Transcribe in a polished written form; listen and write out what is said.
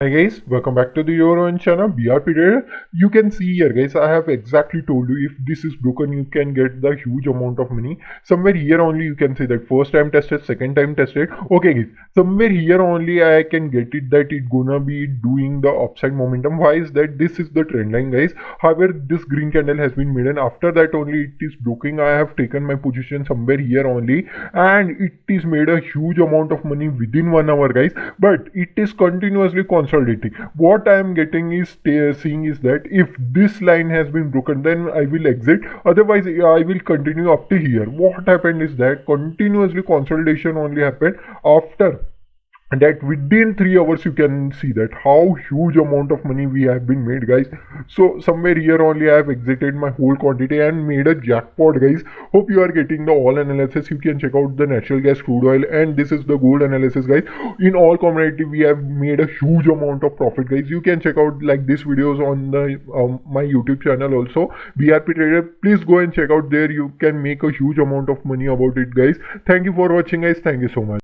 Hi guys, welcome back to the Euro and channel BRP Trader. You can see here guys, I have exactly told you if this is broken you can get the huge amount of money. Somewhere here only you can say that first time tested, second time tested. Okay guys, somewhere here only I can get it that it gonna be doing the upside momentum. Why is that? This is the trend line guys. However, this green candle has been made and after that only it is broken. I have taken my position somewhere here only and it is made a huge amount of money within 1 hour guys, but it is continuously consolidating. What I am getting is seeing is that if this line has been broken then I will exit, otherwise I will continue up to here. What happened is that continuously consolidation only happened after that. Within 3 hours you can see that how huge amount of money we have been made guys. So somewhere here only I have exited my whole quantity and made a jackpot guys. Hope you are getting the all analysis. You can check out the natural gas, crude oil, and this is the gold analysis guys. In all commodity we have made a huge amount of profit guys. You can check out like these videos on the my YouTube channel also, BRP Trader. Please go and check out there. You can make a huge amount of money about it guys. Thank you for watching guys. Thank you so much.